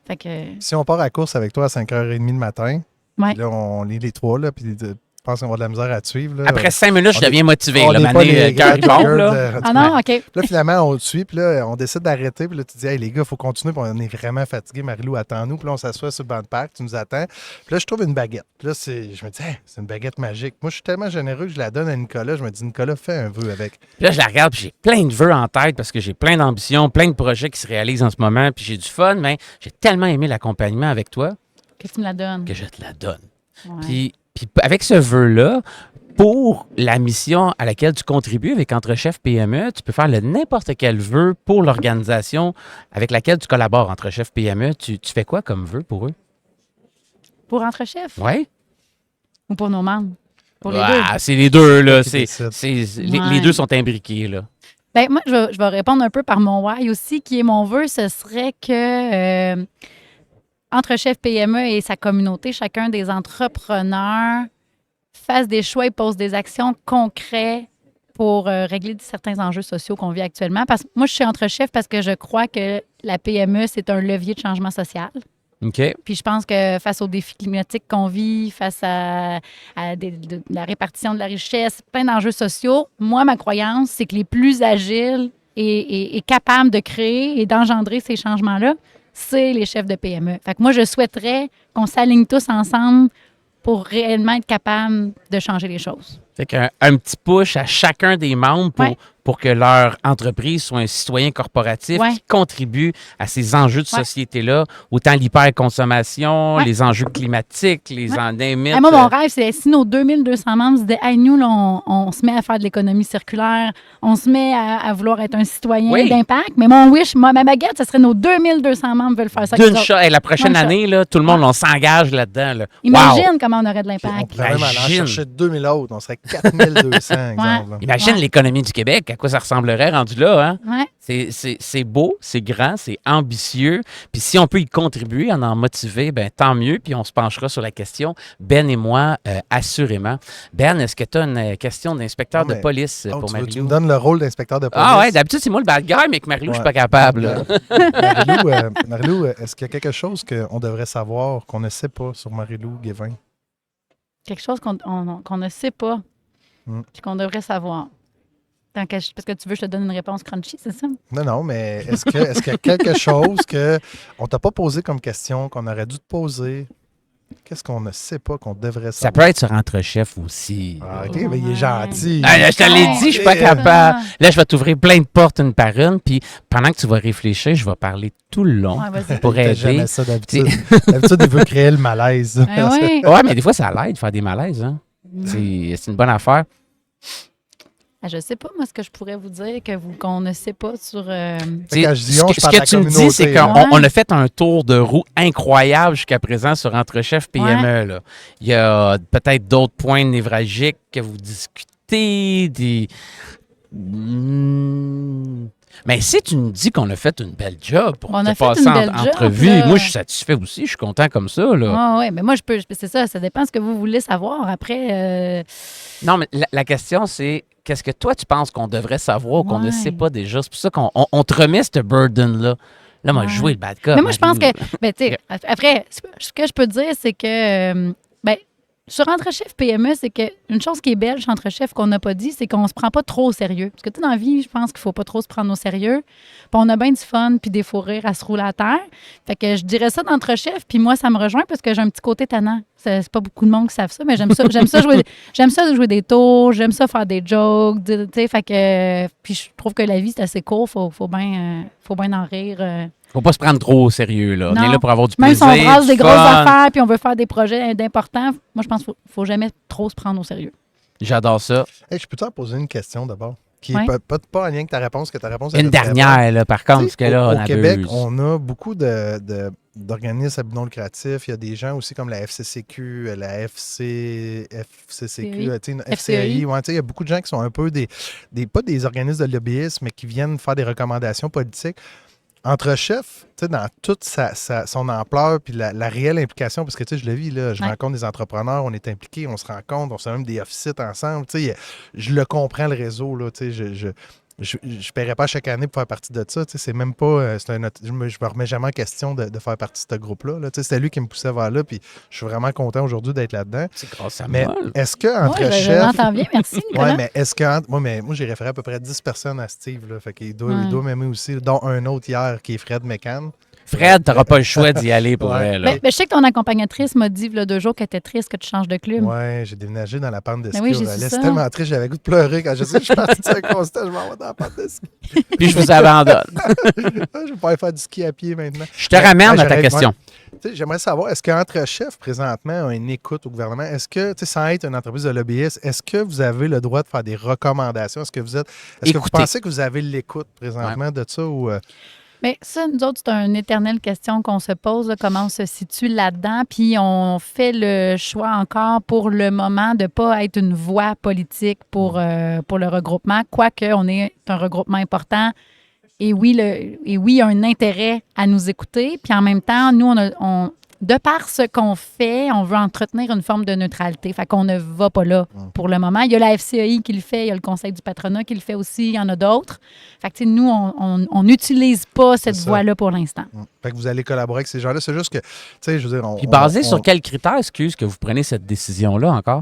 Fait que,
Si on part à la course avec toi à 5h30 le matin,
ouais.
puis là, on est les trois, là, puis je pense qu'on va avoir de la misère à te suivre. Là.
Après 5 minutes, je
on est-
deviens motivé.
on
Là,
n'est pas
mané,
les
cœur
grands
bon,
girls
là.
de-
Ah non, OK.
Puis là, finalement, on te suit, puis là, on décide d'arrêter. Puis là, tu dis, hey, les gars, il faut continuer. Puis on est vraiment fatigué. Marie-Lou, attends-nous. Puis là, on s'assoit sur le banc de parc, tu nous attends. Puis là, je trouve une baguette. Puis là, je me dis, hey, c'est une baguette magique. Moi, je suis tellement généreux que je la donne à Nicolas. Je me dis, Nicolas, fais un vœu avec.
Puis là, je la regarde, puis j'ai plein de vœux en tête parce que j'ai plein d'ambitions, plein de projets qui se réalisent en ce moment, puis j'ai du fun, mais j'ai tellement aimé l'accompagnement avec toi
Que tu me la donnes.
que je te la donne.
Ouais.
Puis avec ce vœu-là, pour la mission à laquelle tu contribues avec Entrechef PME, tu peux faire n'importe quel vœu pour l'organisation avec laquelle tu collabores, Entrechef PME. Tu fais quoi comme vœu pour eux?
Pour Entre-Chef
Oui?
ou pour nos membres? Pour les deux.
C'est les deux, là.
Qui décide.
Les
Ouais.
deux sont imbriqués, là.
Ben, moi, je vais répondre un peu par mon why aussi, qui est mon vœu. Ce serait que Entre-Chef PME et sa communauté, chacun des entrepreneurs, fassent des choix et posent des actions concrètes pour régler certains enjeux sociaux qu'on vit actuellement. Parce que moi, je suis Entre-Chef parce que je crois que la PME, c'est un levier de changement social.
OK?
Puis je pense que face aux défis climatiques qu'on vit, face à la répartition de la richesse, plein d'enjeux sociaux, moi, ma croyance, c'est que les plus agiles et capables de créer et d'engendrer ces changements-là, c'est les chefs de PME. Fait que moi, je souhaiterais qu'on s'aligne tous ensemble pour réellement être capable de changer les choses.
Fait qu'un petit push à chacun des membres pour que leur entreprise soit un citoyen corporatif qui contribue à ces enjeux de société-là, autant l'hyperconsommation, les enjeux climatiques, les
moi, mon rêve, c'est si nos 2200 membres se disaient, hey, nous, là, on se met à faire de l'économie circulaire, on se met à vouloir être un citoyen d'impact, mais mon wish, ma baguette, ce serait nos 2200 membres veulent faire ça.
La prochaine année, là, tout le monde, on s'engage là-dedans. Là.
Imagine comment on aurait de l'impact.
On pourrait même aller en chercher 2000 autres, on serait 4200, exemple.
Imagine l'économie du Québec, à quoi ça ressemblerait rendu là. Hein?
Ouais.
C'est beau, c'est grand, c'est ambitieux. Puis si on peut y contribuer, en motiver, ben tant mieux. Puis on se penchera sur la question, Ben et moi, assurément. Ben, est-ce que tu as une question d'inspecteur de police pour Marie-Lou?
Tu me donnes le rôle d'inspecteur de police?
Ah ouais, d'habitude, c'est moi le bad guy, mais que Marie-Lou, je suis pas capable.
Marie-Lou, est-ce qu'il y a quelque chose qu'on devrait savoir, qu'on ne sait pas sur Marie-Lou Guévin?
Quelque chose qu'on ne sait pas, puis qu'on devrait savoir. Parce que tu veux que je te donne une réponse crunchy, c'est ça?
Non, mais est-ce qu'il y a quelque chose qu'on ne t'a pas posé comme question, qu'on aurait dû te poser? Qu'est-ce qu'on ne sait pas qu'on devrait savoir?
Ça peut être sur Entre-Chefs aussi.
Ah, OK, mais il est gentil.
Je te l'ai dit, je suis pas capable. Là, je vais t'ouvrir plein de portes une par une, puis pendant que tu vas réfléchir, je vais parler tout le long pour aider.
Jamais ça d'habitude. D'habitude, il veut créer le malaise.
Ouais,
mais des fois, ça l'aide de faire des malaises. Hein? C'est une bonne affaire.
Je sais pas, moi, ce que je pourrais vous dire qu'on ne sait pas sur...
Ce que tu me dis, c'est qu'on a fait un tour de roue incroyable jusqu'à présent sur Entre-Chefs PME. Là. Il y a peut-être d'autres points névralgiques que vous discutez, Mais si tu nous dis qu'on a fait une belle job pour te passer en entrevue, moi, je suis satisfait aussi. Je suis content comme ça.
Oui, mais moi, c'est ça dépend de ce que vous voulez savoir. Après...
Non, mais la question, c'est... Qu'est-ce que toi, tu penses qu'on devrait savoir ou qu'on ne sait pas déjà? C'est pour ça qu'on te remet ce burden-là. Là, moi, je jouais le bad cop.
Mais moi, je pense que... après, ce que je peux te dire, c'est que... sur Entre-Chefs PME, c'est qu'une chose qui est belle chez Entre-Chefs qu'on n'a pas dit, c'est qu'on se prend pas trop au sérieux. Parce que dans la vie, je pense qu'il faut pas trop se prendre au sérieux. Puis on a bien du fun puis des fous rires à se rouler à terre. Fait que je dirais ça d'Entre-Chefs, puis moi, ça me rejoint parce que j'ai un petit côté tannant. C'est pas beaucoup de monde qui savent ça, mais j'aime ça jouer des tours, j'aime ça faire des jokes, tu sais, fait que... Puis je trouve que la vie, c'est assez court, faut bien en rire.
Faut pas se prendre trop au sérieux, là.
Non.
On est là pour avoir du
Même
plaisir.
si on brasse des grosses affaires puis on veut faire des projets importants, moi, je pense qu'il faut jamais trop se prendre au sérieux.
J'adore ça.
Hey, je peux te poser une question d'abord? Qui n'est pas en lien avec ta réponse, que ta réponse est
une dernière, là, par contre, parce que là,
au Québec, on a beaucoup d'organismes à but non lucratif. Il y a des gens aussi comme la FCCQ, la FCCQ, FCI. Il y a beaucoup de gens qui sont un peu pas des organismes de lobbyisme, mais qui viennent faire des recommandations politiques. Entre-Chefs, dans toute son ampleur puis la réelle implication, parce que je le vis, là, je rencontre des entrepreneurs, on est impliqués, on se rencontre, on se fait même des off-sites ensemble. Je le comprends, le réseau. Là, je ne paierais pas chaque année pour faire partie de ça. C'est même pas. Je me remets jamais en question de faire partie de ce groupe-là. Là. C'était lui qui me poussait vers là, puis je suis vraiment content aujourd'hui d'être là-dedans.
C'est grâce à
moi. Mais est-ce qu'Entre-Chefs.
Je l'entends bien, merci.
Oui, mais est-ce que. Moi, j'ai référé à peu près 10 personnes à Steve. Là, fait qu'il doit m'aimer aussi, dont un autre hier qui est Fred McCann.
Fred, tu n'auras pas le choix d'y aller pour elle.
Mais je sais que ton accompagnatrice m'a dit il y a 2 jours qu'elle était triste que tu changes de club.
Oui, j'ai déménagé dans la pente de ski.
Oui,
c'est tellement triste, j'avais goût de pleurer quand je suis parti de ce constat, je m'en vais dans la pente de ski.
Puis je vous abandonne.
Je vais pas aller faire du ski à pied maintenant.
Je te ramène à ta question.
J'aimerais savoir, est-ce qu'Entre-Chefs, présentement, a une écoute au gouvernement? Est-ce que, sans être une entreprise de lobbyiste, est-ce que vous avez le droit de faire des recommandations? Est-ce que vous pensez que vous avez l'écoute présentement de ça? Ou,
mais ça, nous autres, c'est une éternelle question qu'on se pose, là, comment on se situe là-dedans. Puis on fait le choix encore pour le moment de ne pas être une voix politique pour le regroupement, quoique on est un regroupement important. Et oui, il y a un intérêt à nous écouter. Puis en même temps, nous, de par ce qu'on fait, on veut entretenir une forme de neutralité. Fait qu'on ne va pas là pour le moment. Il y a la FCI qui le fait, il y a le Conseil du patronat qui le fait aussi, il y en a d'autres. Fait que nous, on n'utilise pas cette voie-là pour l'instant.
Fait que vous allez collaborer avec ces gens-là. C'est juste que, je veux dire...
Puis basé sur quels critères, que vous prenez cette décision-là encore?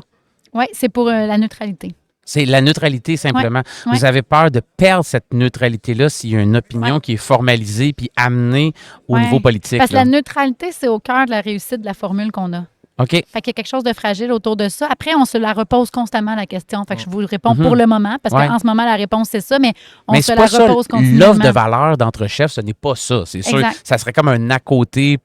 Oui, c'est pour la neutralité.
C'est la neutralité, simplement. Vous avez peur de perdre cette neutralité-là s'il y a une opinion qui est formalisée puis amenée au niveau politique.
Parce que la neutralité, c'est au cœur de la réussite de la formule qu'on a.
OK.
Fait qu'il y a quelque chose de fragile autour de ça. Après, on se la repose constamment, la question. Fait que je vous réponds pour le moment, parce qu'en ce moment, la réponse, c'est ça, mais on
Mais
se
c'est
la
pas ça,
repose continuellement.
l'offre de valeur d'entre-chefs, ce n'est pas ça. C'est sûr,
Exact.
ça serait comme un à côté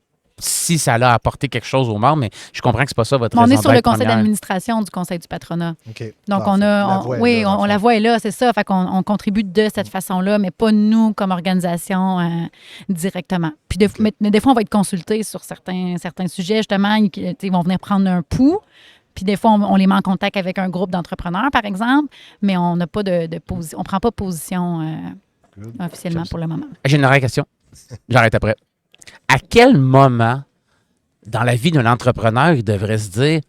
si ça a apporté quelque chose aux membres, mais je comprends que c'est pas ça votre
Mais on
raison
est sur le
d'être
conseil
première.
d'administration du conseil du patronat.
OK.
Donc,
Bon,
on a,
la voix est
oui,
là, dans le
on
fond.
la voit est là, c'est ça. Fait qu'on on contribue de cette façon-là, mais pas nous comme organisation directement. Puis mais des fois, on va être consulté sur certains sujets, justement. Ils vont venir prendre un pouls. Puis des fois, on les met en contact avec un groupe d'entrepreneurs, par exemple, mais on n'a pas de position. On ne prend pas position officiellement pour le moment.
J'ai une vraie question. J'arrête après. À quel moment dans la vie d'un entrepreneur, il devrait se dire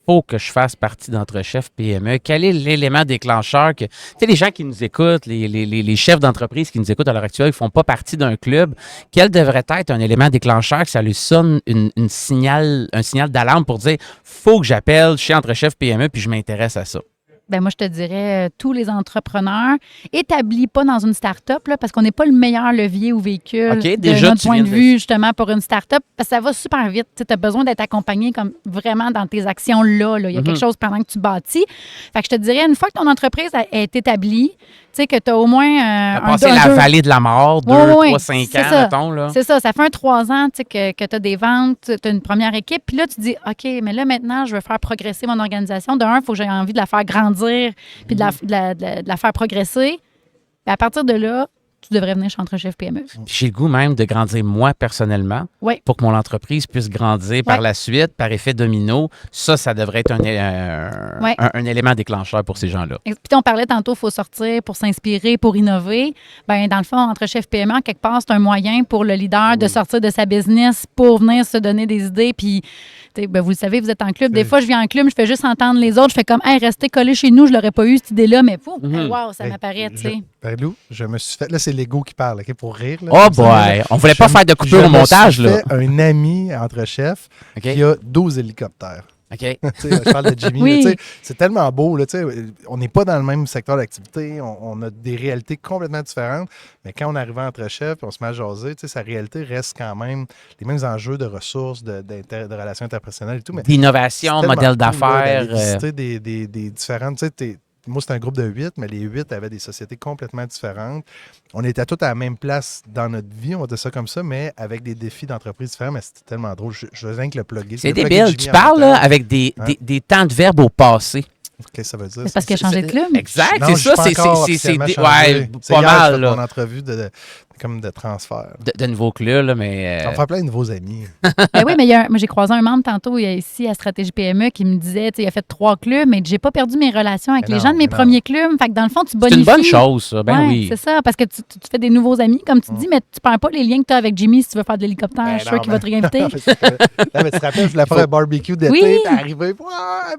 faut que je fasse partie d'Entrechef PME? Quel est l'élément déclencheur que... Tu sais, les gens qui nous écoutent, les chefs d'entreprise qui nous écoutent à l'heure actuelle, qui ne font pas partie d'un club, quel devrait être un élément déclencheur que ça lui sonne un signal d'alarme pour dire faut que j'appelle chez Entrechef PME puis je m'intéresse à ça?
Ben moi, je te dirais, tous les entrepreneurs établis pas dans une start-up, là, parce qu'on n'est pas le meilleur levier ou véhicule
OK,
de
déjà,
notre
tu
point
viens
de
de-
vue, justement, pour une start-up, parce que ça va super vite. Tu as besoin d'être accompagné comme vraiment dans tes actions là. Il y a quelque chose pendant que tu bâtis. Fait que je te dirais, une fois que ton entreprise est établie, tu sais, que tu as au moins
Passer la vallée de la mort, 2,
Oui,
3, 5
c'est
ans,
ça.
mettons. Là.
C'est ça, ça fait 3 ans tu sais, que tu as des ventes, tu as une première équipe, puis là, tu dis, OK, mais là, maintenant, je veux faire progresser mon organisation. D'un, il faut que j'ai envie de la faire grandir, puis de la faire progresser. Puis à partir de là, tu devrais venir chez Entrechef PME.
Puis j'ai le goût même de grandir moi personnellement
Oui.
pour que mon entreprise puisse grandir par
Ouais.
la suite, par effet domino. Ça devrait être
Ouais.
un élément déclencheur pour ces gens-là.
Puis on parlait tantôt, il faut sortir pour s'inspirer, pour innover. Bien, dans le fond, Entrechef PME, en quelque part, c'est un moyen pour le leader de sortir de sa business pour venir se donner des idées. Puis, ben, vous le savez, vous êtes en club. Des fois, je viens en club, je fais juste entendre les autres. Je fais comme, hey, restez collés chez nous, je l'aurais pas eu cette idée-là, mais fou, hey, wow, ça
Hey,
m'apparaît, tu sais.
Marie-Lou, je me suis fait... Là, c'est l'ego qui parle, OK, pour rire. Là,
Oh
comme ça,
boy!
là.
On voulait pas
Je
faire de coupure au
me
montage,
suis
là.
fait un ami entre chefs
OK?
qui a 12 hélicoptères.
OK.
Tu sais, je parle de Jimmy.
Oui.
Là, tu sais, c'est tellement beau. Là, tu sais, on n'est pas dans le même secteur d'activité. On a des réalités complètement différentes. Mais quand on arrive entre chefs et on se met à jaser, tu sais, sa réalité reste quand même les mêmes enjeux de ressources, de relations interpersonnelles et tout. Mais
D'innovation,
c'est tellement
modèle
cool, là,
d'affaires.
d'aller visiter des différentes... Tu sais, moi, c'était un groupe de 8, mais les 8 avaient des sociétés complètement différentes. On était tous à la même place dans notre vie, on va dire ça comme ça, mais avec des défis d'entreprise différents. Mais c'était tellement drôle. Je viens que le plugger.
C'est
le plugger
débile.
Jimmy
Tu
en
parles
même
là,
temps.
avec des
Hein?
temps de verbe au passé.
Qu'est-ce que ça veut dire?
C'est parce qu'il a changé de club.
Exact,
Non,
c'est
je suis
ça.
pas
C'est
encore
ouais,
officiellement changé. C'est
pas
hier, j'ai
mal.
fait
Là.
mon entrevue comme de transfert.
De nouveaux clubs, là, mais.
On va faire plein de nouveaux amis.
Ben oui, mais moi, j'ai croisé un membre tantôt ici à Stratégie PME qui me disait, tu sais, il a fait 3 clubs, mais j'ai pas perdu mes relations avec
Mais
les
non,
gens de mes
mais non.
premiers clubs. Fait que dans le fond, tu
c'est
bonifies.
une bonne chose, ça. Ben
Ouais,
oui.
c'est ça, parce que tu fais des nouveaux amis, comme tu dis, mais tu perds pas les liens que tu as avec Jimmy si tu veux faire de l'hélicoptère.
Ben
je suis sûre
non,
qu'il va te réinviter.
Non, mais tu te rappelles, je voulais faire un barbecue d'été,
Oui.
t'es arrivé, puis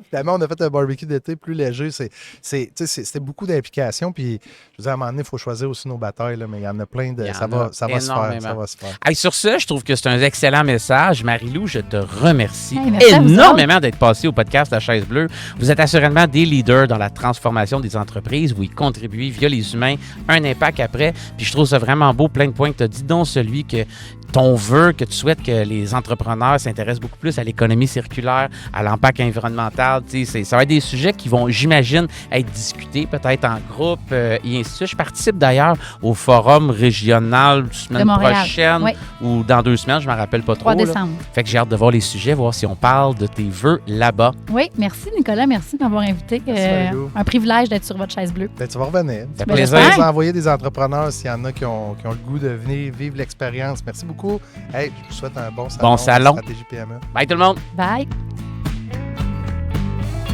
finalement, on a fait un barbecue d'été plus léger. C'était beaucoup d'implications, puis je veux dire, à un moment donné, il faut choisir aussi nos batailles, là, mais il y en a plein de...
Il y
Ça
en
va
a
se faire,
énormément.
ça va se faire.
Hey, sur ce, je trouve que c'est un excellent message. Marie-Lou, je te remercie
Hey, merci à vous
énormément d'être passé au podcast La Chaise Bleue. Vous êtes assurément des leaders dans la transformation des entreprises. Vous y contribuez via les humains, un impact après. Puis je trouve ça vraiment beau, plein de points que tu as dit, dont celui que ton vœu, que tu souhaites que les entrepreneurs s'intéressent beaucoup plus à l'économie circulaire, à l'impact environnemental. Ça va être des sujets qui vont, j'imagine, être discutés peut-être en groupe et ainsi de suite. Je participe d'ailleurs au forum régional semaine
Montréal.
prochaine
Oui.
ou dans 2 semaines, je ne me rappelle pas trop.
3
là.
décembre.
Fait que j'ai hâte de voir les sujets, voir si on parle de tes vœux là-bas.
Oui, merci Nicolas, merci de m'avoir invité.
Merci, Marie-Lou.
Un privilège d'être sur votre chaise bleue.
Ben, tu vas revenir.
Ça fait
Ben,
plaisir.
j'espère.
Vous envoyer des entrepreneurs s'il y en a qui ont le goût de venir vivre l'expérience. Merci beaucoup. Hey, je vous souhaite un bon salon.
Bon salon.
Stratégie PME.
Bye tout le monde!
Bye!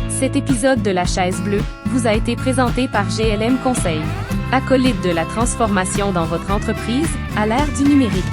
Cet épisode de La Chaise Bleue vous a été présenté par GLM Conseil. Acolyte de la transformation dans votre entreprise à l'ère du numérique.